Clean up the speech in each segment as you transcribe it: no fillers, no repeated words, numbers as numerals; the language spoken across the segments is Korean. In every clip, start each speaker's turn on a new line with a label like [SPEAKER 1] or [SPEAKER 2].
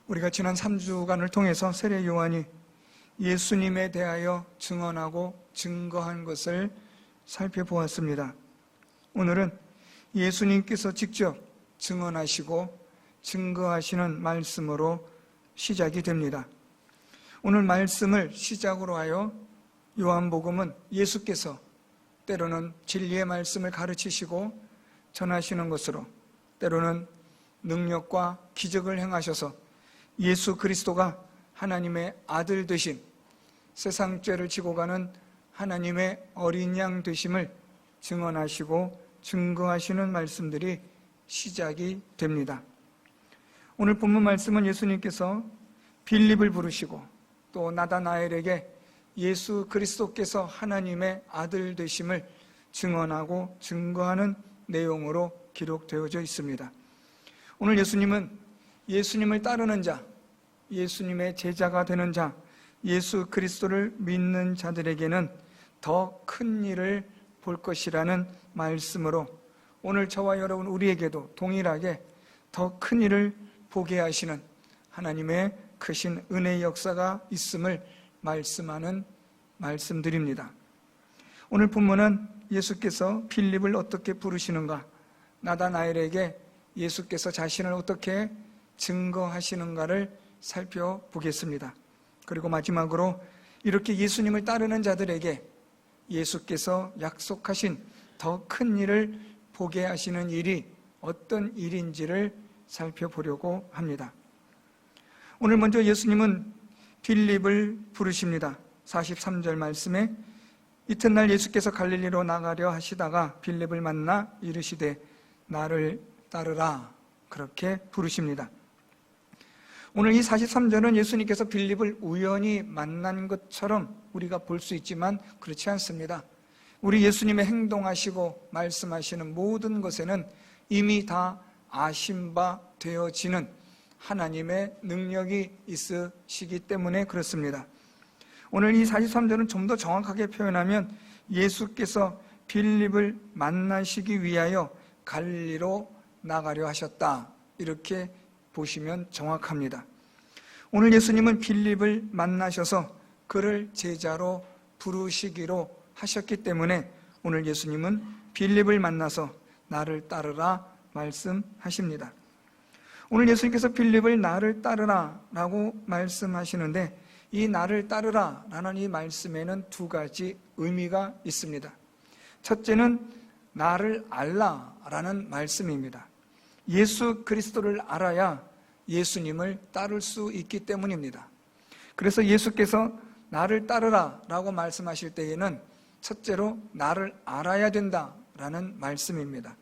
[SPEAKER 1] 우리가 지난 3주간을 통해서 세례 요한이 예수님에 대하여 증언하고 증거한 것을 살펴보았습니다. 오늘은 예수님께서 직접 증언하시고 증거하시는 말씀으로 시작이 됩니다. 오늘 말씀을 시작으로 하여 요한복음은 예수께서 때로는 진리의 말씀을 가르치시고 전하시는 것으로, 때로는 능력과 기적을 행하셔서 예수 그리스도가 하나님의 아들 되심, 세상 죄를 지고 가는 하나님의 어린 양 되심을 증언하시고 증거하시는 말씀들이 시작이 됩니다. 오늘 본문 말씀은 예수님께서 빌립을 부르시고 또 나다나엘에게 예수 그리스도께서 하나님의 아들 되심을 증언하고 증거하는 내용으로 기록되어져 있습니다. 오늘 예수님은 예수님을 따르는 자, 예수님의 제자가 되는 자, 예수 그리스도를 믿는 자들에게는 더 큰 일을 볼 것이라는 말씀으로 오늘 저와 여러분 우리에게도 동일하게 더 큰 일을 보게 하시는 하나님의 크신 은혜의 역사가 있음을 말씀하는 말씀드립니다. 오늘 본문은 예수께서 빌립을 어떻게 부르시는가, 나다나엘에게 예수께서 자신을 어떻게 증거하시는가를 살펴보겠습니다. 그리고 마지막으로 이렇게 예수님을 따르는 자들에게 예수께서 약속하신 더 큰 일을 보게 하시는 일이 어떤 일인지를 살펴보려고 합니다. 오늘 먼저 예수님은 빌립을 부르십니다. 43절 말씀에 이튿날 예수께서 갈릴리로 나가려 하시다가 빌립을 만나 이르시되 나를 따르라, 그렇게 부르십니다. 오늘 이 43절은 예수님께서 빌립을 우연히 만난 것처럼 우리가 볼 수 있지만 그렇지 않습니다. 우리 예수님의 행동하시고 말씀하시는 모든 것에는 이미 다 아신 바 되어지는 하나님의 능력이 있으시기 때문에 그렇습니다. 오늘 이 43절은 좀 더 정확하게 표현하면 예수께서 빌립을 만나시기 위하여 갈릴리로 나가려 하셨다, 이렇게 보시면 정확합니다. 오늘 예수님은 빌립을 만나셔서 그를 제자로 부르시기로 하셨기 때문에 오늘 예수님은 빌립을 만나서 나를 따르라 말씀하십니다. 오늘 예수님께서 빌립을 나를 따르라 라고 말씀하시는데 이 나를 따르라 라는 이 말씀에는 두 가지 의미가 있습니다. 첫째는 나를 알라 라는 말씀입니다. 예수 그리스도를 알아야 예수님을 따를 수 있기 때문입니다. 그래서 예수께서 나를 따르라 라고 말씀하실 때에는 첫째로 나를 알아야 된다라는 말씀입니다.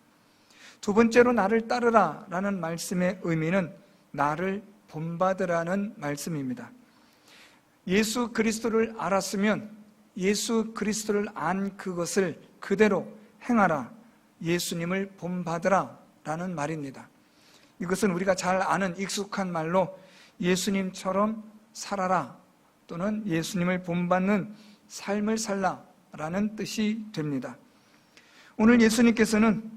[SPEAKER 1] 두 번째로 나를 따르라 라는 말씀의 의미는 나를 본받으라는 말씀입니다. 예수 그리스도를 알았으면 예수 그리스도를 안 그것을 그대로 행하라, 예수님을 본받으라 라는 말입니다. 이것은 우리가 잘 아는 익숙한 말로 예수님처럼 살아라 또는 예수님을 본받는 삶을 살라 라는 뜻이 됩니다. 오늘 예수님께서는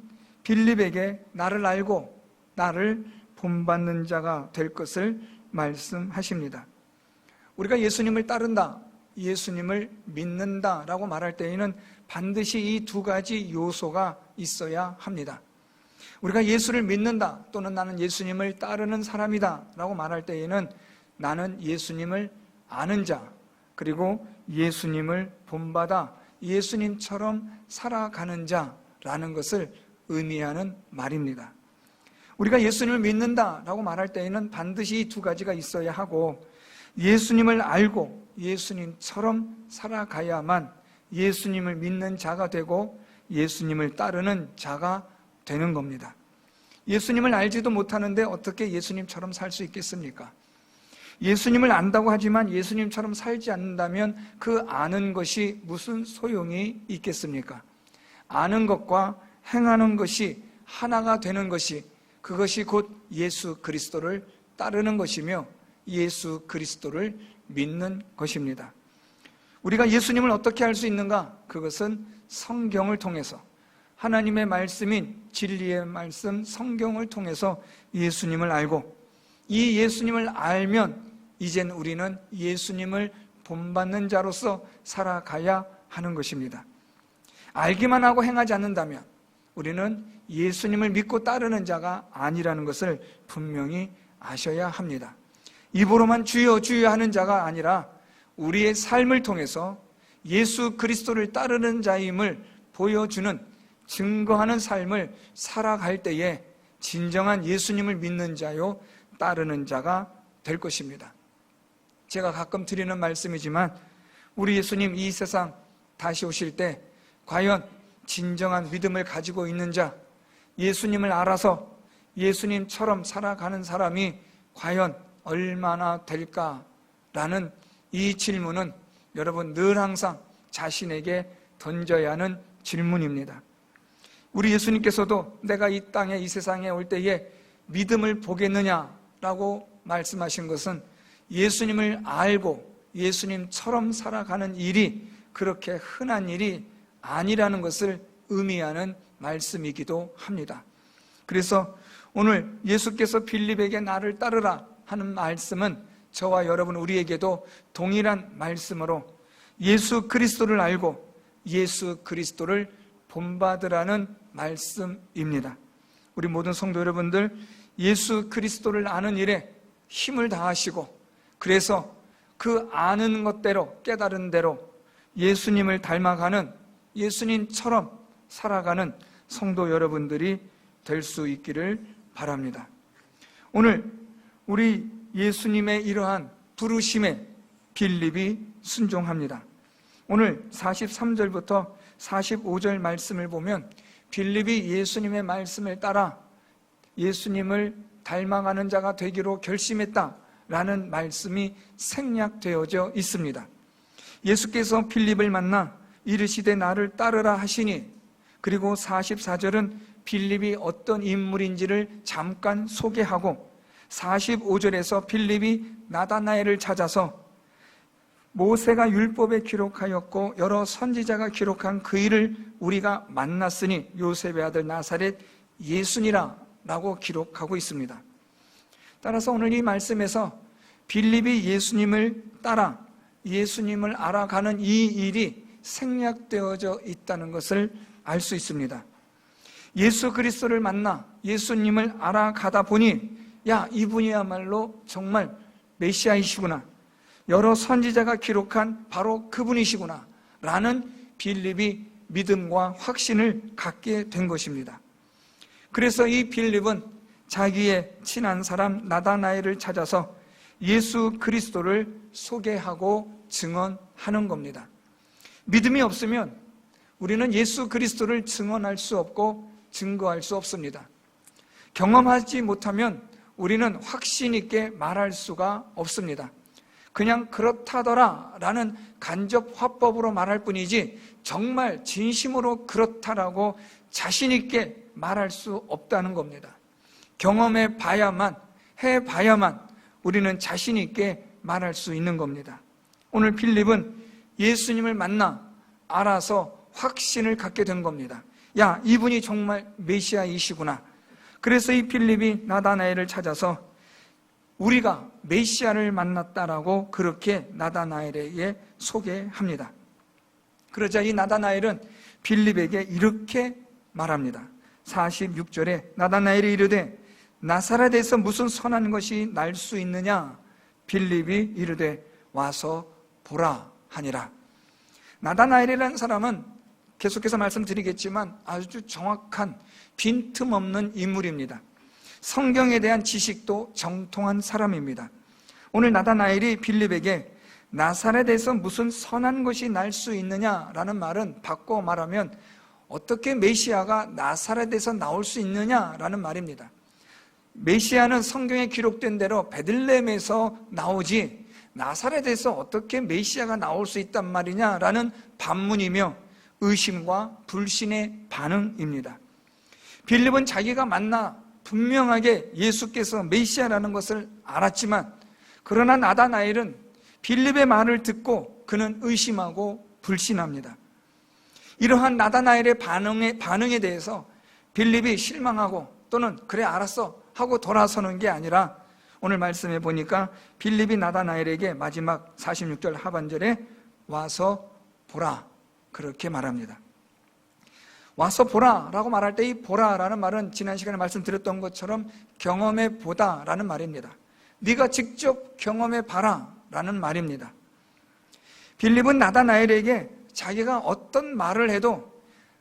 [SPEAKER 1] 빌립에게 나를 알고 나를 본받는 자가 될 것을 말씀하십니다. 우리가 예수님을 따른다, 예수님을 믿는다 라고 말할 때에는 반드시 이 두 가지 요소가 있어야 합니다. 우리가 예수를 믿는다 또는 나는 예수님을 따르는 사람이다 라고 말할 때에는 나는 예수님을 아는 자, 그리고 예수님을 본받아 예수님처럼 살아가는 자라는 것을 의미하는 말입니다. 우리가 예수님을 믿는다 라고 말할 때에는 반드시 이 두 가지가 있어야 하고, 예수님을 알고 예수님처럼 살아가야만 예수님을 믿는 자가 되고 예수님을 따르는 자가 되는 겁니다. 예수님을 알지도 못하는데 어떻게 예수님처럼 살 수 있겠습니까? 예수님을 안다고 하지만 예수님처럼 살지 않는다면 그 아는 것이 무슨 소용이 있겠습니까? 아는 것과 행하는 것이 하나가 되는 것이, 그것이 곧 예수 그리스도를 따르는 것이며 예수 그리스도를 믿는 것입니다. 우리가 예수님을 어떻게 알 수 있는가? 그것은 성경을 통해서, 하나님의 말씀인 진리의 말씀 성경을 통해서 예수님을 알고, 이 예수님을 알면 이젠 우리는 예수님을 본받는 자로서 살아가야 하는 것입니다. 알기만 하고 행하지 않는다면 우리는 예수님을 믿고 따르는 자가 아니라는 것을 분명히 아셔야 합니다. 입으로만 주여 주여 하는 자가 아니라 우리의 삶을 통해서 예수 그리스도를 따르는 자임을 보여주는, 증거하는 삶을 살아갈 때에 진정한 예수님을 믿는 자요 따르는 자가 될 것입니다. 제가 가끔 드리는 말씀이지만 우리 예수님 이 세상 다시 오실 때 과연 진정한 믿음을 가지고 있는 자, 예수님을 알아서 예수님처럼 살아가는 사람이 과연 얼마나 될까라는 이 질문은 여러분 늘 항상 자신에게 던져야 하는 질문입니다. 우리 예수님께서도 내가 이 땅에 이 세상에 올 때에 믿음을 보겠느냐라고 말씀하신 것은 예수님을 알고 예수님처럼 살아가는 일이 그렇게 흔한 일이 아니라는 것을 의미하는 말씀이기도 합니다. 그래서 오늘 예수께서 빌립에게 나를 따르라 하는 말씀은 저와 여러분 우리에게도 동일한 말씀으로 예수 그리스도를 알고 예수 그리스도를 본받으라는 말씀입니다. 우리 모든 성도 여러분들, 예수 그리스도를 아는 일에 힘을 다하시고 그래서 그 아는 것대로 깨달은 대로 예수님을 닮아가는, 예수님처럼 살아가는 성도 여러분들이 될 수 있기를 바랍니다. 오늘 우리 예수님의 이러한 부르심에 빌립이 순종합니다. 오늘 43절부터 45절 말씀을 보면 빌립이 예수님의 말씀을 따라 예수님을 닮아가는 자가 되기로 결심했다라는 말씀이 생략되어져 있습니다. 예수께서 빌립을 만나 이르시되 나를 따르라 하시니, 그리고 44절은 빌립이 어떤 인물인지를 잠깐 소개하고 45절에서 빌립이 나다나엘을 찾아서 모세가 율법에 기록하였고 여러 선지자가 기록한 그 일을 우리가 만났으니 요셉의 아들 나사렛 예수니라 라고 기록하고 있습니다. 따라서 오늘 이 말씀에서 빌립이 예수님을 따라 예수님을 알아가는 이 일이 생략되어져 있다는 것을 알 수 있습니다. 예수 그리스도를 만나 예수님을 알아가다 보니 야, 이분이야말로 정말 메시아이시구나, 여러 선지자가 기록한 바로 그분이시구나 라는 빌립이 믿음과 확신을 갖게 된 것입니다. 그래서 이 빌립은 자기의 친한 사람 나다나엘을 찾아서 예수 그리스도를 소개하고 증언하는 겁니다. 믿음이 없으면 우리는 예수 그리스도를 증언할 수 없고 증거할 수 없습니다. 경험하지 못하면 우리는 확신 있게 말할 수가 없습니다. 그냥 그렇다더라 라는 간접 화법으로 말할 뿐이지 정말 진심으로 그렇다라고 자신 있게 말할 수 없다는 겁니다. 경험해 봐야만, 해 봐야만 우리는 자신 있게 말할 수 있는 겁니다. 오늘 빌립은 예수님을 만나 알아서 확신을 갖게 된 겁니다. 야, 이분이 정말 메시아이시구나. 그래서 이 빌립이 나다나엘을 찾아서 우리가 메시아를 만났다라고 그렇게 나다나엘에게 소개합니다. 그러자 이 나다나엘은 빌립에게 이렇게 말합니다. 46절에 나다나엘이 이르되 나사렛에서 무슨 선한 것이 날 수 있느냐? 빌립이 이르되 와서 보라 하니라. 나다나엘이라는 사람은 계속해서 말씀드리겠지만 아주 정확한 빈틈없는 인물입니다. 성경에 대한 지식도 정통한 사람입니다. 오늘 나다나엘이 빌립에게 나사렛에서 무슨 선한 것이 날 수 있느냐라는 말은 바꿔 말하면 어떻게 메시아가 나사렛에서 나올 수 있느냐라는 말입니다. 메시아는 성경에 기록된 대로 베들레헴에서 나오지 나사렛에서 어떻게 메시아가 나올 수 있단 말이냐라는 반문이며 의심과 불신의 반응입니다. 빌립은 자기가 만나 분명하게 예수께서 메시아라는 것을 알았지만 그러나 나다나엘은 빌립의 말을 듣고 그는 의심하고 불신합니다. 이러한 나다나엘의 반응에 대해서 빌립이 실망하고 또는 그래 알았어 하고 돌아서는 게 아니라 오늘 말씀해 보니까 빌립이 나다나엘에게 마지막 46절 하반절에 와서 보라, 그렇게 말합니다. 와서 보라라고 말할 때 이 보라라는 말은 지난 시간에 말씀드렸던 것처럼 경험해 보다라는 말입니다. 네가 직접 경험해 봐라 라는 말입니다. 빌립은 나다나엘에게 자기가 어떤 말을 해도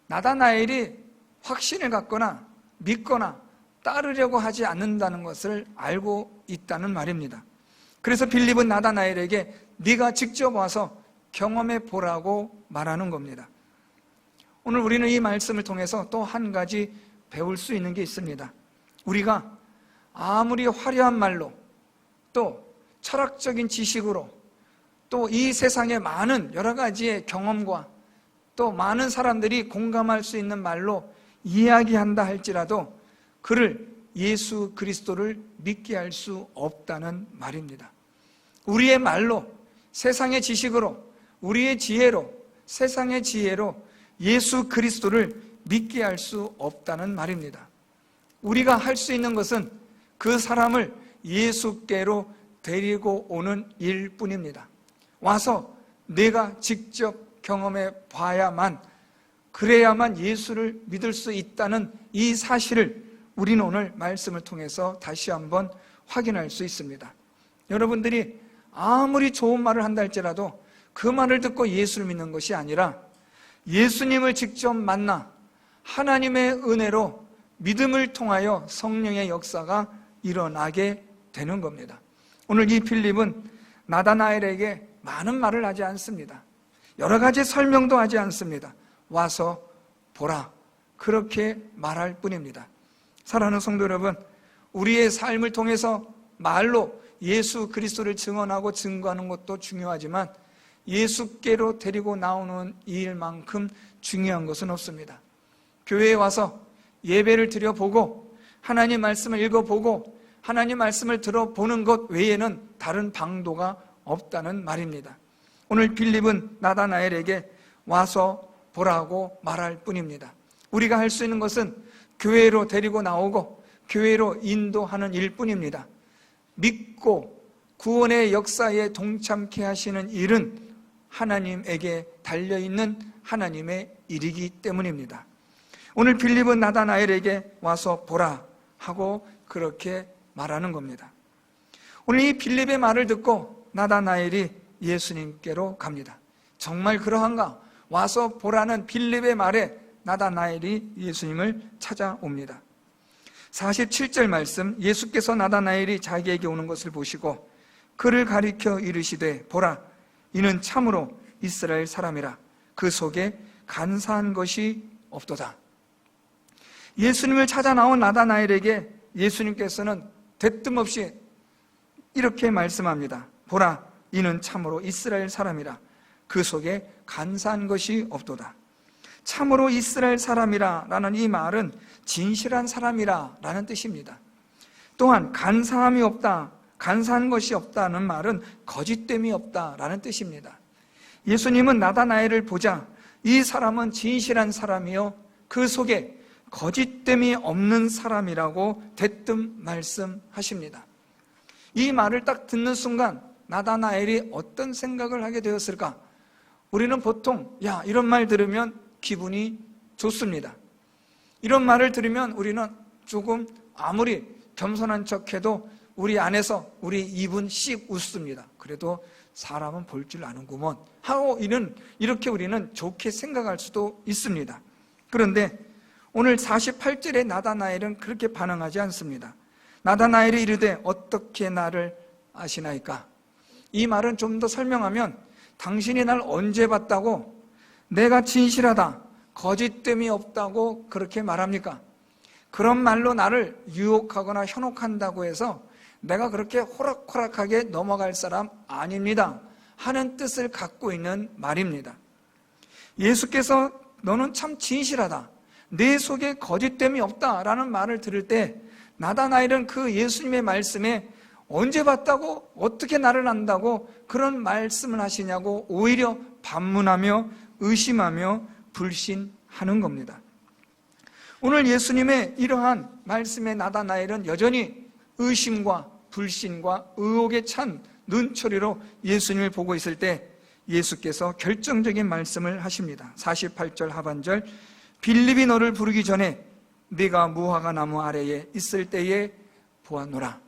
[SPEAKER 1] 나다나엘이 확신을 갖거나 믿거나 따르려고 하지 않는다는 것을 알고 있다는 말입니다. 그래서 빌립은 나다나엘에게 네가 직접 와서 경험해 보라고 말하는 겁니다. 오늘 우리는 이 말씀을 통해서 또 한 가지 배울 수 있는 게 있습니다. 우리가 아무리 화려한 말로 또 철학적인 지식으로 또 이 세상의 많은 여러 가지의 경험과 또 많은 사람들이 공감할 수 있는 말로 이야기한다 할지라도 그를 예수 그리스도를 믿게 할 수 없다는 말입니다. 우리의 말로, 세상의 지식으로, 우리의 지혜로, 세상의 지혜로 예수 그리스도를 믿게 할 수 없다는 말입니다. 우리가 할 수 있는 것은 그 사람을 예수께로 데리고 오는 일뿐입니다. 와서 내가 직접 경험해 봐야만, 그래야만 예수를 믿을 수 있다는 이 사실을 우리는 오늘 말씀을 통해서 다시 한번 확인할 수 있습니다. 여러분들이 아무리 좋은 말을 한다 할지라도 그 말을 듣고 예수를 믿는 것이 아니라 예수님을 직접 만나 하나님의 은혜로 믿음을 통하여 성령의 역사가 일어나게 되는 겁니다. 오늘 이 빌립은 나다나엘에게 많은 말을 하지 않습니다. 여러 가지 설명도 하지 않습니다. 와서 보라, 그렇게 말할 뿐입니다. 사랑하는 성도 여러분, 우리의 삶을 통해서 말로 예수 그리스도를 증언하고 증거하는 것도 중요하지만 예수께로 데리고 나오는 일만큼 중요한 것은 없습니다. 교회에 와서 예배를 드려보고 하나님 말씀을 읽어보고 하나님 말씀을 들어보는 것 외에는 다른 방도가 없다는 말입니다. 오늘 빌립은 나다나엘에게 와서 보라고 말할 뿐입니다. 우리가 할 수 있는 것은 교회로 데리고 나오고 교회로 인도하는 일뿐입니다. 믿고 구원의 역사에 동참케 하시는 일은 하나님에게 달려있는 하나님의 일이기 때문입니다. 오늘 빌립은 나다나엘에게 와서 보라 하고 그렇게 말하는 겁니다. 오늘 이 빌립의 말을 듣고 나다나엘이 예수님께로 갑니다. 정말 그러한가? 와서 보라는 빌립의 말에 나다나엘이 예수님을 찾아옵니다. 47절 말씀, 예수께서 나다나엘이 자기에게 오는 것을 보시고 그를 가리켜 이르시되 보라, 이는 참으로 이스라엘 사람이라. 그 속에 간사한 것이 없도다. 예수님을 찾아 나온 나다나엘에게 예수님께서는 대뜸 없이 이렇게 말씀합니다. 보라, 이는 참으로 이스라엘 사람이라. 그 속에 간사한 것이 없도다. 참으로 이스라엘 사람이라 라는 이 말은 진실한 사람이라 라는 뜻입니다. 또한 간사함이 없다, 간사한 것이 없다는 말은 거짓됨이 없다라는 뜻입니다. 예수님은 나다나엘을 보자 이 사람은 진실한 사람이요 그 속에 거짓됨이 없는 사람이라고 대뜸 말씀하십니다. 이 말을 딱 듣는 순간 나다나엘이 어떤 생각을 하게 되었을까? 우리는 보통 이런 말 들으면 기분이 좋습니다. 이런 말을 들으면 우리는 조금 아무리 겸손한 척해도 우리 안에서 우리 입은 씩 웃습니다. 그래도 사람은 볼 줄 아는구먼 하고 이렇게 우리는 좋게 생각할 수도 있습니다. 그런데 오늘 48절에 나다나엘은 그렇게 반응하지 않습니다. 나다나엘이 이르되 어떻게 나를 아시나이까? 이 말은 좀 더 설명하면 당신이 날 언제 봤다고 내가 진실하다, 거짓됨이 없다고 그렇게 말합니까? 그런 말로 나를 유혹하거나 현혹한다고 해서 내가 그렇게 호락호락하게 넘어갈 사람 아닙니다 하는 뜻을 갖고 있는 말입니다. 예수께서 너는 참 진실하다, 내 속에 거짓됨이 없다라는 말을 들을 때 나다나엘은 그 예수님의 말씀에 언제 봤다고, 어떻게 나를 안다고 그런 말씀을 하시냐고 오히려 반문하며 의심하며 불신하는 겁니다. 오늘 예수님의 이러한 말씀에 나다나엘은 여전히 의심과 불신과 의혹에 찬 눈초리로 예수님을 보고 있을 때 예수께서 결정적인 말씀을 하십니다. 48절 하반절, 빌립이 너를 부르기 전에 네가 무화과 나무 아래에 있을 때에 보았노라.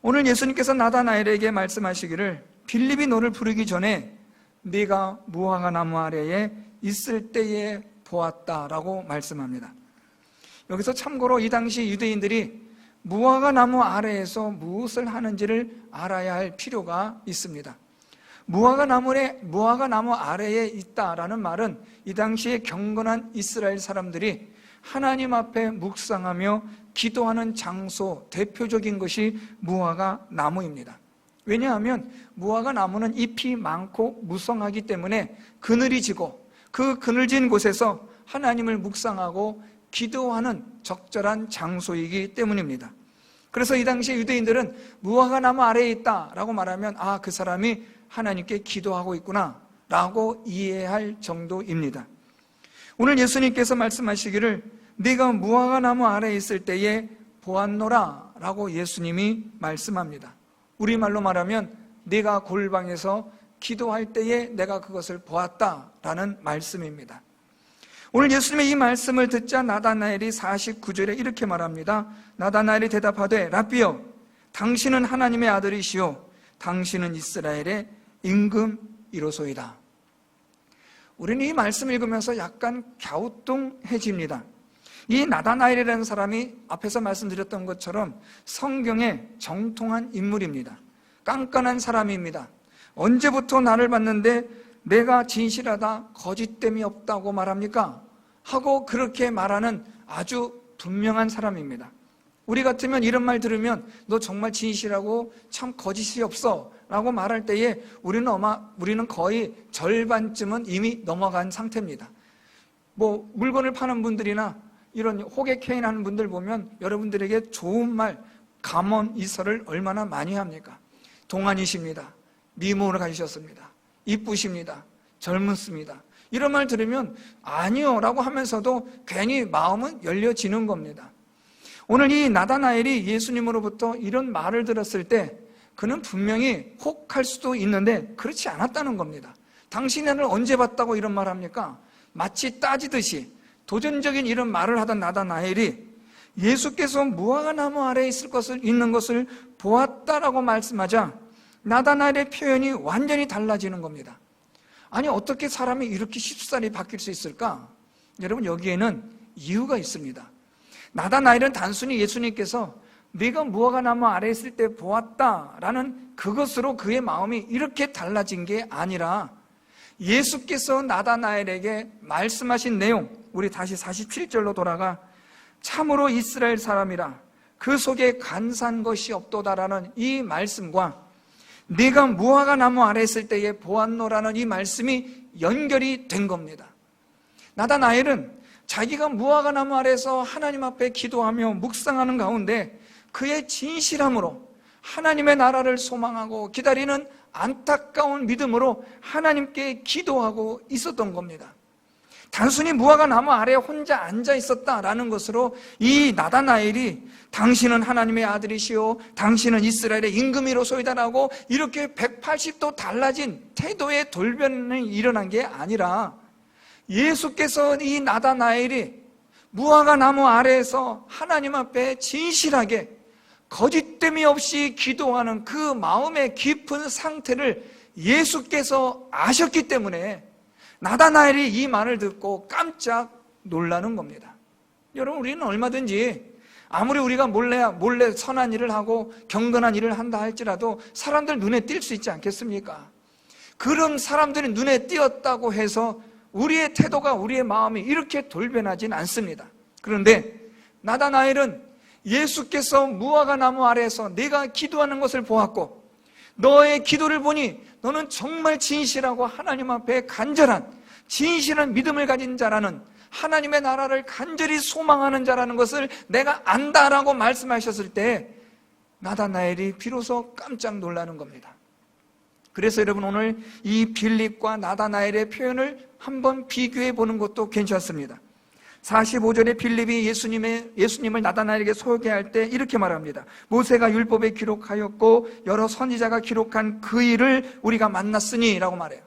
[SPEAKER 1] 오늘 예수님께서 나다나엘에게 말씀하시기를 빌립이 너를 부르기 전에 네가 무화과 나무 아래에 있을 때에 보았다라고 말씀합니다. 여기서 참고로 이 당시 유대인들이 무화과 나무 아래에서 무엇을 하는지를 알아야 할 필요가 있습니다. 무화과 나무 아래에 있다라는 말은 이 당시에 경건한 이스라엘 사람들이 하나님 앞에 묵상하며 기도하는 장소, 대표적인 것이 무화과 나무입니다. 왜냐하면 무화과 나무는 잎이 많고 무성하기 때문에 그늘이 지고 그 그늘진 곳에서 하나님을 묵상하고 기도하는 적절한 장소이기 때문입니다. 그래서 이 당시 유대인들은 무화과 나무 아래에 있다라고 말하면 그 사람이 하나님께 기도하고 있구나 라고 이해할 정도입니다. 오늘 예수님께서 말씀하시기를 네가 무화과 나무 아래에 있을 때에 보았노라 라고 예수님이 말씀합니다. 우리말로 말하면 네가 골방에서 기도할 때에 내가 그것을 보았다라는 말씀입니다. 오늘 예수님의 이 말씀을 듣자 나다나엘이 49절에 이렇게 말합니다. 나다나엘이 대답하되 라삐여 당신은 하나님의 아들이시오 당신은 이스라엘의 임금이로소이다. 우리는 이 말씀을 읽으면서 약간 갸우뚱해집니다. 이 나다나엘이라는 사람이 앞에서 말씀드렸던 것처럼 성경에 정통한 인물입니다. 깐깐한 사람입니다. 언제부터 나를 봤는데 내가 진실하다 거짓됨이 없다고 말합니까? 하고 그렇게 말하는 아주 분명한 사람입니다. 우리 같으면 이런 말 들으면 너 정말 진실하고 참 거짓이 없어 라고 말할 때에 우리는 거의 절반쯤은 이미 넘어간 상태입니다. 물건을 파는 분들이나 이런 호객행위 하는 분들 보면 여러분들에게 좋은 말, 감언 이설을 얼마나 많이 합니까? 동안이십니다. 미모를 가지셨습니다. 이쁘십니다. 젊으십니다. 이런 말 들으면 아니요 라고 하면서도 괜히 마음은 열려지는 겁니다. 오늘 이 나다나엘이 예수님으로부터 이런 말을 들었을 때 그는 분명히 혹할 수도 있는데 그렇지 않았다는 겁니다. 당신이 나를 언제 봤다고 이런 말 합니까? 마치 따지듯이 도전적인 이런 말을 하던 나다나엘이 예수께서 무화과 나무 아래에 있는 것을 보았다라고 말씀하자 나다나엘의 표현이 완전히 달라지는 겁니다. 아니 어떻게 사람이 이렇게 쉽사리 바뀔 수 있을까? 여러분 여기에는 이유가 있습니다. 나다나엘은 단순히 예수님께서 네가 무화과 나무 아래에 있을 때 보았다라는 그것으로 그의 마음이 이렇게 달라진 게 아니라 예수께서 나다나엘에게 말씀하신 내용, 우리 다시 47절로 돌아가 참으로 이스라엘 사람이라 그 속에 간사한 것이 없도다라는 이 말씀과 네가 무화과 나무 아래에 있을 때에 보았노라는 이 말씀이 연결이 된 겁니다. 나다나엘은 자기가 무화과 나무 아래에서 하나님 앞에 기도하며 묵상하는 가운데 그의 진실함으로 하나님의 나라를 소망하고 기다리는 안타까운 믿음으로 하나님께 기도하고 있었던 겁니다. 단순히 무화과 나무 아래에 혼자 앉아 있었다라는 것으로 이 나다나엘이 당신은 하나님의 아들이시오 당신은 이스라엘의 임금이로소이다라고 이렇게 180도 달라진 태도의 돌변이 일어난 게 아니라 예수께서 이 나다나엘이 무화과 나무 아래에서 하나님 앞에 진실하게 거짓됨이 없이 기도하는 그 마음의 깊은 상태를 예수께서 아셨기 때문에 나다나엘이 이 말을 듣고 깜짝 놀라는 겁니다. 여러분 우리는 얼마든지 아무리 우리가 몰래 선한 일을 하고 경건한 일을 한다 할지라도 사람들 눈에 띌 수 있지 않겠습니까? 그런 사람들이 눈에 띄었다고 해서 우리의 태도가 우리의 마음이 이렇게 돌변하진 않습니다. 그런데 나다나엘은 예수께서 무화과 나무 아래에서 내가 기도하는 것을 보았고 너의 기도를 보니 너는 정말 진실하고 하나님 앞에 간절한 진실한 믿음을 가진 자라는 하나님의 나라를 간절히 소망하는 자라는 것을 내가 안다라고 말씀하셨을 때 나다나엘이 비로소 깜짝 놀라는 겁니다. 그래서 여러분 오늘 이 빌립과 나다나엘의 표현을 한번 비교해 보는 것도 괜찮습니다. 45절에 빌립이 예수님을 나다나엘에게 소개할 때 이렇게 말합니다. 모세가 율법에 기록하였고 여러 선지자가 기록한 그 일을 우리가 만났으니 라고 말해요.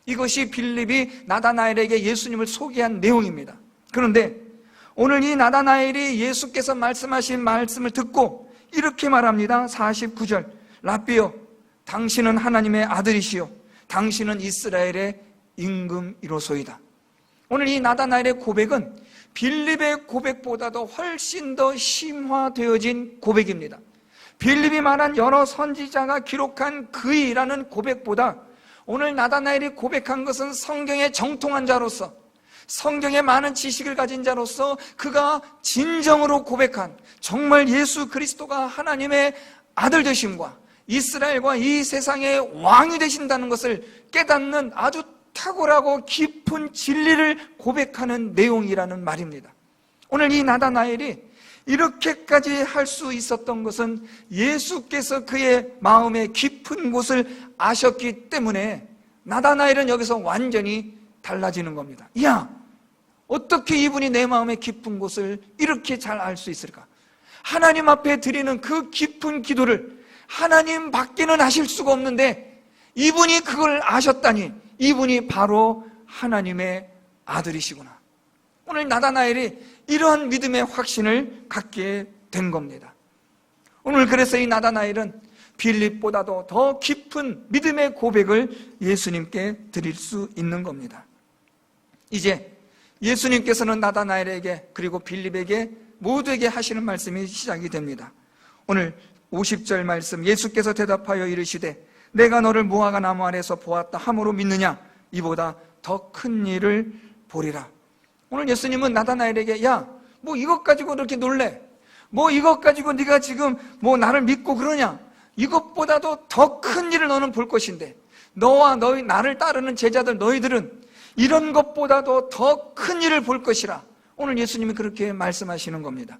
[SPEAKER 1] 이것이 빌립이 나다나엘에게 예수님을 소개한 내용입니다. 그런데 오늘 이 나다나엘이 예수께서 말씀하신 말씀을 듣고 이렇게 말합니다. 49절, 랍비여, 당신은 하나님의 아들이시요 당신은 이스라엘의 임금이로소이다. 오늘 이 나다나엘의 고백은 빌립의 고백보다도 훨씬 더 심화되어진 고백입니다. 빌립이 말한 여러 선지자가 기록한 그이라는 고백보다 오늘 나다나엘이 고백한 것은 성경에 정통한 자로서, 성경에 많은 지식을 가진 자로서 그가 진정으로 고백한 정말 예수 그리스도가 하나님의 아들 되심과 이스라엘과 이 세상의 왕이 되신다는 것을 깨닫는 아주 탁월하고 깊은 진리를 고백하는 내용이라는 말입니다. 오늘 이 나다나엘이 이렇게까지 할 수 있었던 것은 예수께서 그의 마음의 깊은 곳을 아셨기 때문에 나다나엘은 여기서 완전히 달라지는 겁니다. 야, 어떻게 이분이 내 마음의 깊은 곳을 이렇게 잘 알 수 있을까? 하나님 앞에 드리는 그 깊은 기도를 하나님 밖에는 아실 수가 없는데 이분이 그걸 아셨다니, 이분이 바로 하나님의 아들이시구나. 오늘 나다나엘이 이러한 믿음의 확신을 갖게 된 겁니다. 오늘 그래서 이 나다나엘은 빌립보다도 더 깊은 믿음의 고백을 예수님께 드릴 수 있는 겁니다. 이제 예수님께서는 나다나엘에게 그리고 빌립에게 모두에게 하시는 말씀이 시작이 됩니다. 오늘 50절 말씀, 예수께서 대답하여 이르시되 내가 너를 무화과 나무 아래서 보았다 함으로 믿느냐? 이보다 더 큰 일을 보리라. 오늘 예수님은 나다나엘에게 야, 뭐 이것 가지고 이렇게 놀래? 뭐 이것 가지고 네가 지금 뭐 나를 믿고 그러냐? 이것보다도 더 큰 일을 너는 볼 것인데 너와 너희 나를 따르는 제자들 너희들은 이런 것보다도 더 큰 일을 볼 것이라. 오늘 예수님이 그렇게 말씀하시는 겁니다.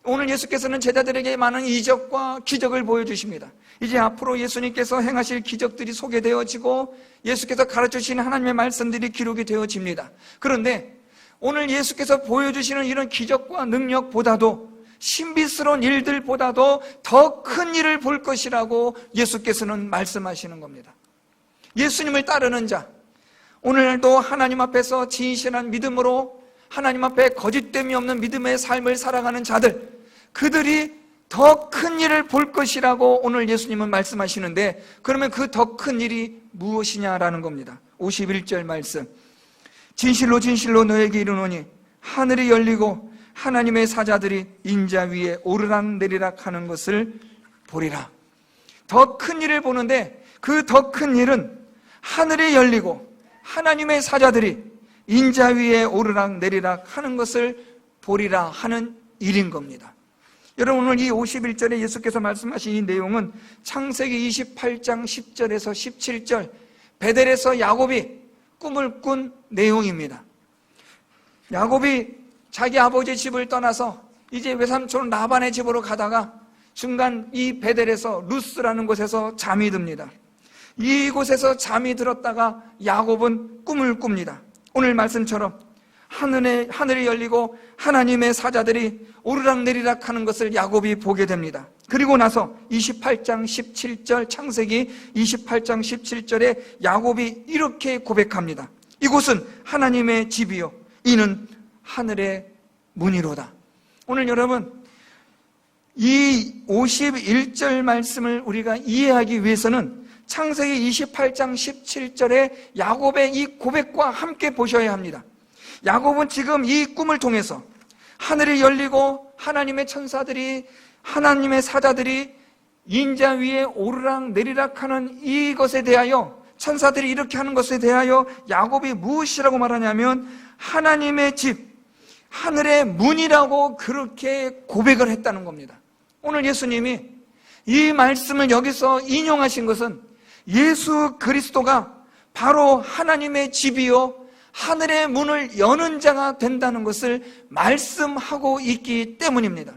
[SPEAKER 1] 오늘 예수께서는 제자들에게 많은 이적과 기적을 보여주십니다. 이제 앞으로 예수님께서 행하실 기적들이 소개되어지고 예수께서 가르쳐주시는 하나님의 말씀들이 기록이 되어집니다. 그런데 오늘 예수께서 보여주시는 이런 기적과 능력보다도 신비스러운 일들보다도 더 큰 일을 볼 것이라고 예수께서는 말씀하시는 겁니다. 예수님을 따르는 자, 오늘도 하나님 앞에서 진실한 믿음으로 하나님 앞에 거짓됨이 없는 믿음의 삶을 살아가는 자들, 그들이 더 큰 일을 볼 것이라고 오늘 예수님은 말씀하시는데, 그러면 그 더 큰 일이 무엇이냐라는 겁니다. 51절 말씀, 진실로 진실로 너에게 이르노니 하늘이 열리고 하나님의 사자들이 인자 위에 오르락내리락 하는 것을 보리라. 더 큰 일을 보는데 그 더 큰 일은 하늘이 열리고 하나님의 사자들이 인자 위에 오르락내리락 하는 것을 보리라 하는 일인 겁니다. 여러분, 오늘 이 51절에 예수께서 말씀하신 이 내용은 창세기 28장 10절에서 17절 베델에서 야곱이 꿈을 꾼 내용입니다. 야곱이 자기 아버지 집을 떠나서 이제 외삼촌 라반의 집으로 가다가 중간 이 베델에서 루스라는 곳에서 잠이 듭니다. 이곳에서 잠이 들었다가 야곱은 꿈을 꿉니다. 오늘 말씀처럼 하늘이 열리고 하나님의 사자들이 오르락내리락 하는 것을 야곱이 보게 됩니다. 그리고 나서 28장 17절, 창세기 28장 17절에 야곱이 이렇게 고백합니다. 이곳은 하나님의 집이요 이는 하늘의 문이로다. 오늘 여러분, 이 51절 말씀을 우리가 이해하기 위해서는 창세기 28장 17절에 야곱의 이 고백과 함께 보셔야 합니다. 야곱은 지금 이 꿈을 통해서 하늘이 열리고 하나님의 천사들이, 하나님의 사자들이 인자 위에 오르락 내리락 하는 이것에 대하여, 천사들이 이렇게 하는 것에 대하여 야곱이 무엇이라고 말하냐면 하나님의 집, 하늘의 문이라고 그렇게 고백을 했다는 겁니다. 오늘 예수님이 이 말씀을 여기서 인용하신 것은 예수 그리스도가 바로 하나님의 집이요 하늘의 문을 여는 자가 된다는 것을 말씀하고 있기 때문입니다.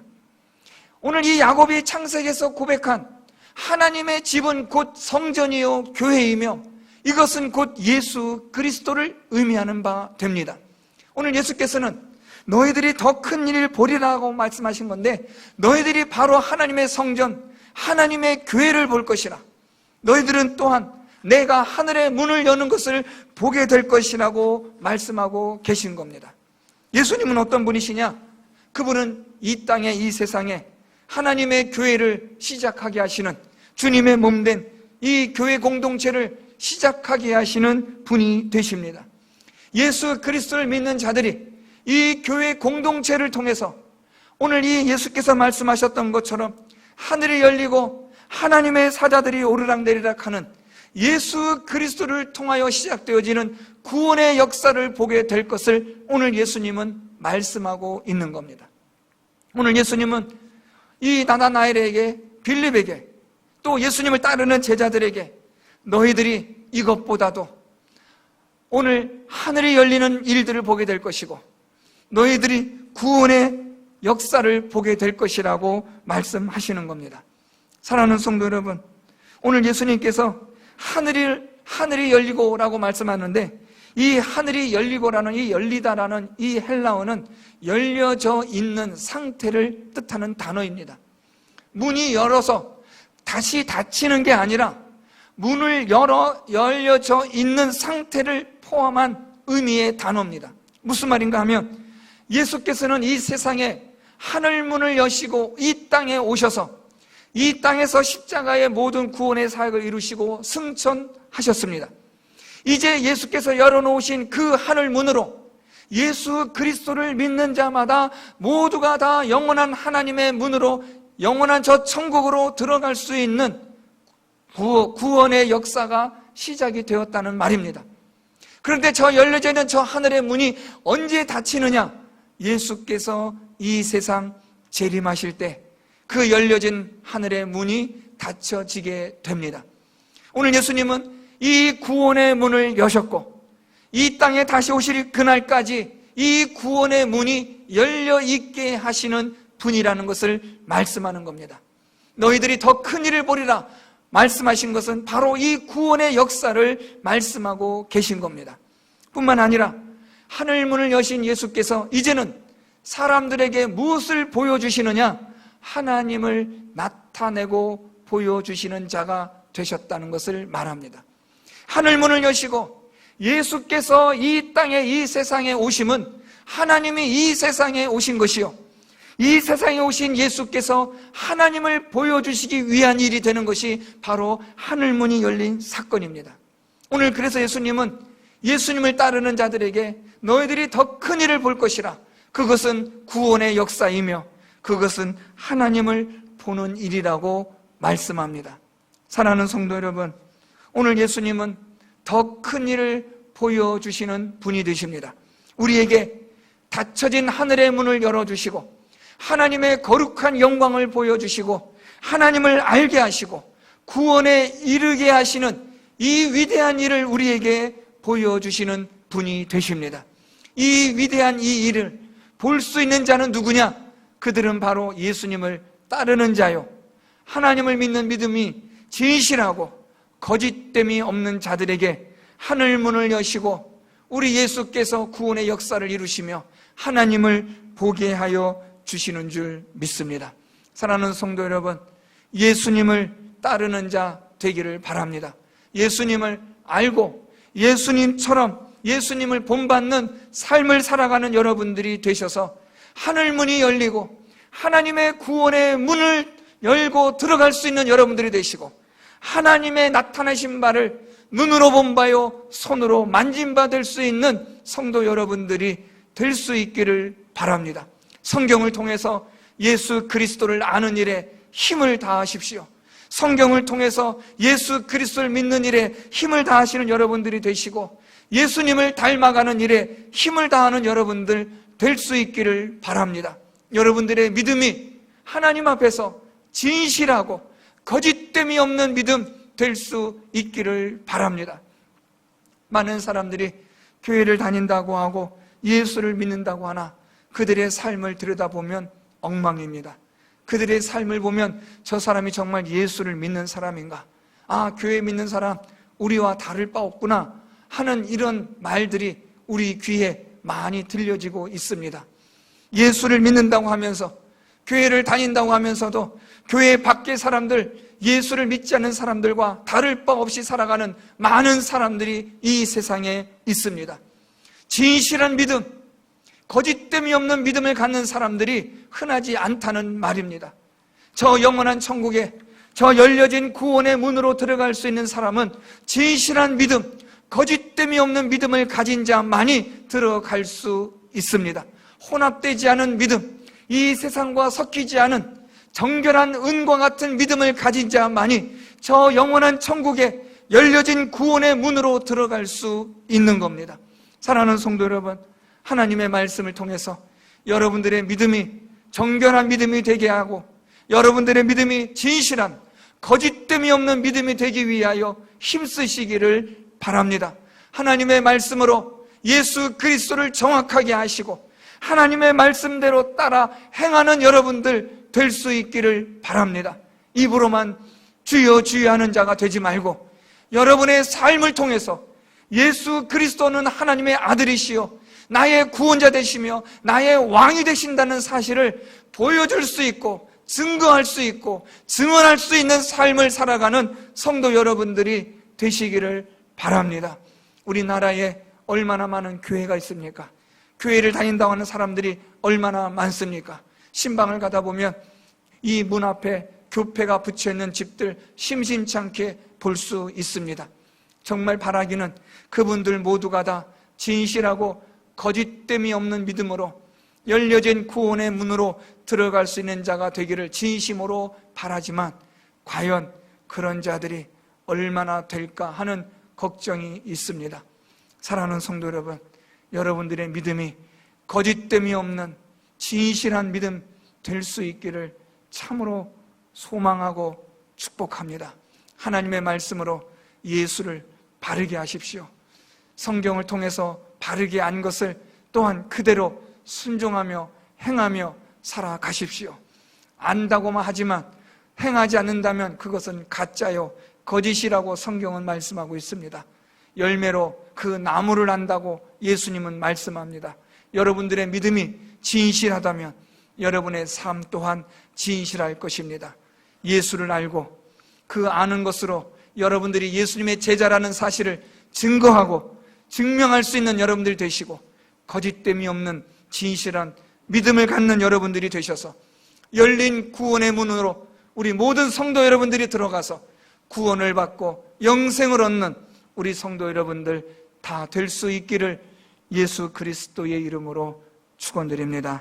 [SPEAKER 1] 오늘 이 야곱이 창세기에서 고백한 하나님의 집은 곧 성전이요 교회이며 이것은 곧 예수 그리스도를 의미하는 바 됩니다. 오늘 예수께서는 너희들이 더 큰 일을 보리라고 말씀하신 건데, 너희들이 바로 하나님의 성전, 하나님의 교회를 볼 것이라. 너희들은 또한 내가 하늘의 문을 여는 것을 보게 될 것이라고 말씀하고 계신 겁니다. 예수님은 어떤 분이시냐? 그분은 이 땅에, 이 세상에 하나님의 교회를 시작하게 하시는, 주님의 몸된 이 교회 공동체를 시작하게 하시는 분이 되십니다. 예수 그리스도를 믿는 자들이 이 교회 공동체를 통해서 오늘 이 예수께서 말씀하셨던 것처럼 하늘이 열리고 하나님의 사자들이 오르락내리락 하는 예수 그리스도를 통하여 시작되어지는 구원의 역사를 보게 될 것을 오늘 예수님은 말씀하고 있는 겁니다. 오늘 예수님은 이 나다나엘에게, 빌립에게, 또 예수님을 따르는 제자들에게 너희들이 이것보다도 오늘 하늘이 열리는 일들을 보게 될 것이고 너희들이 구원의 역사를 보게 될 것이라고 말씀하시는 겁니다. 사랑하는 성도 여러분, 오늘 예수님께서 하늘이 열리고라고 말씀하는데, 이 하늘이 열리고라는, 이 열리다라는 이 헬라어는 열려져 있는 상태를 뜻하는 단어입니다. 문이 열어서 다시 닫히는 게 아니라 문을 열려져 있는 상태를 포함한 의미의 단어입니다. 무슨 말인가 하면, 예수께서는 이 세상에 하늘문을 여시고 이 땅에 오셔서 이 땅에서 십자가의 모든 구원의 사역을 이루시고 승천하셨습니다. 이제 예수께서 열어놓으신 그 하늘문으로 예수 그리스도를 믿는 자마다 모두가 다 영원한 하나님의 문으로, 영원한 저 천국으로 들어갈 수 있는 구원의 역사가 시작이 되었다는 말입니다. 그런데 저 열려져 있는 저 하늘의 문이 언제 닫히느냐? 예수께서 이 세상 재림하실 때 그 열려진 하늘의 문이 닫혀지게 됩니다. 오늘 예수님은 이 구원의 문을 여셨고 이 땅에 다시 오실 그날까지 이 구원의 문이 열려 있게 하시는 분이라는 것을 말씀하는 겁니다. 너희들이 더 큰 일을 보리라 말씀하신 것은 바로 이 구원의 역사를 말씀하고 계신 겁니다. 뿐만 아니라 하늘문을 여신 예수께서 이제는 사람들에게 무엇을 보여주시느냐? 하나님을 나타내고 보여주시는 자가 되셨다는 것을 말합니다. 하늘문을 여시고 예수께서 이 땅에, 이 세상에 오심은 하나님이 이 세상에 오신 것이요, 이 세상에 오신 예수께서 하나님을 보여주시기 위한 일이 되는 것이 바로 하늘문이 열린 사건입니다. 오늘 그래서 예수님은 예수님을 따르는 자들에게 너희들이 더 큰 일을 볼 것이라, 그것은 구원의 역사이며 그것은 하나님을 보는 일이라고 말씀합니다. 사랑하는 성도 여러분, 오늘 예수님은 더 큰 일을 보여주시는 분이 되십니다. 우리에게 닫혀진 하늘의 문을 열어주시고 하나님의 거룩한 영광을 보여주시고 하나님을 알게 하시고 구원에 이르게 하시는 이 위대한 일을 우리에게 보여주시는 분이 되십니다. 이 위대한 이 일을 볼 수 있는 자는 누구냐? 그들은 바로 예수님을 따르는 자요, 하나님을 믿는 믿음이 진실하고 거짓됨이 없는 자들에게 하늘문을 여시고 우리 예수께서 구원의 역사를 이루시며 하나님을 보게 하여 주시는 줄 믿습니다. 사랑하는 성도 여러분, 예수님을 따르는 자 되기를 바랍니다. 예수님을 알고 예수님처럼 예수님을 본받는 삶을 살아가는 여러분들이 되셔서 하늘문이 열리고 하나님의 구원의 문을 열고 들어갈 수 있는 여러분들이 되시고 하나님의 나타나신 바를 눈으로 본 바요 손으로 만진 바 될 수 있는 성도 여러분들이 될 수 있기를 바랍니다. 성경을 통해서 예수 그리스도를 아는 일에 힘을 다하십시오. 성경을 통해서 예수 그리스도를 믿는 일에 힘을 다하시는 여러분들이 되시고 예수님을 닮아가는 일에 힘을 다하는 여러분들 될 수 있기를 바랍니다. 여러분들의 믿음이 하나님 앞에서 진실하고 거짓됨이 없는 믿음 될 수 있기를 바랍니다. 많은 사람들이 교회를 다닌다고 하고 예수를 믿는다고 하나 그들의 삶을 들여다보면 엉망입니다. 그들의 삶을 보면 저 사람이 정말 예수를 믿는 사람인가? 아, 교회 믿는 사람 우리와 다를 바 없구나 하는 이런 말들이 우리 귀에 많이 들려지고 있습니다. 예수를 믿는다고 하면서 교회를 다닌다고 하면서도 교회 밖의 사람들, 예수를 믿지 않는 사람들과 다를 바 없이 살아가는 많은 사람들이 이 세상에 있습니다. 진실한 믿음, 거짓됨이 없는 믿음을 갖는 사람들이 흔하지 않다는 말입니다. 저 영원한 천국에, 저 열려진 구원의 문으로 들어갈 수 있는 사람은 진실한 믿음, 거짓됨이 없는 믿음을 가진 자만이 들어갈 수 있습니다. 혼합되지 않은 믿음, 이 세상과 섞이지 않은 정결한 은과 같은 믿음을 가진 자만이 저 영원한 천국에 열려진 구원의 문으로 들어갈 수 있는 겁니다. 사랑하는 성도 여러분, 하나님의 말씀을 통해서 여러분들의 믿음이 정결한 믿음이 되게 하고 여러분들의 믿음이 진실한 거짓됨이 없는 믿음이 되기 위하여 힘쓰시기를 바랍니다. 하나님의 말씀으로 예수 그리스도를 정확하게 아시고 하나님의 말씀대로 따라 행하는 여러분들 될 수 있기를 바랍니다. 입으로만 주여 주여 하는 자가 되지 말고 여러분의 삶을 통해서 예수 그리스도는 하나님의 아들이시요 나의 구원자 되시며 나의 왕이 되신다는 사실을 보여줄 수 있고 증거할 수 있고 증언할 수 있는 삶을 살아가는 성도 여러분들이 되시기를 바랍니다. 우리나라에 얼마나 많은 교회가 있습니까? 교회를 다닌다고 하는 사람들이 얼마나 많습니까? 신방을 가다 보면 이 문 앞에 교패가 붙여있는 집들 심심찮게 볼 수 있습니다. 정말 바라기는 그분들 모두가 다 진실하고 거짓됨이 없는 믿음으로 열려진 구원의 문으로 들어갈 수 있는 자가 되기를 진심으로 바라지만 과연 그런 자들이 얼마나 될까 하는 걱정이 있습니다. 사랑하는 성도 여러분, 여러분들의 믿음이 거짓됨이 없는 진실한 믿음 될 수 있기를 참으로 소망하고 축복합니다. 하나님의 말씀으로 예수를 바르게 하십시오. 성경을 통해서 바르게 안 것을 또한 그대로 순종하며 행하며 살아가십시오. 안다고만 하지만 행하지 않는다면 그것은 가짜요 거짓이라고 성경은 말씀하고 있습니다. 열매로 그 나무를 안다고 예수님은 말씀합니다. 여러분들의 믿음이 진실하다면 여러분의 삶 또한 진실할 것입니다. 예수를 알고 그 아는 것으로 여러분들이 예수님의 제자라는 사실을 증거하고 증명할 수 있는 여러분들이 되시고 거짓됨이 없는 진실한 믿음을 갖는 여러분들이 되셔서 열린 구원의 문으로 우리 모든 성도 여러분들이 들어가서 구원을 받고 영생을 얻는 우리 성도 여러분들 다 될 수 있기를 예수 그리스도의 이름으로 축원드립니다.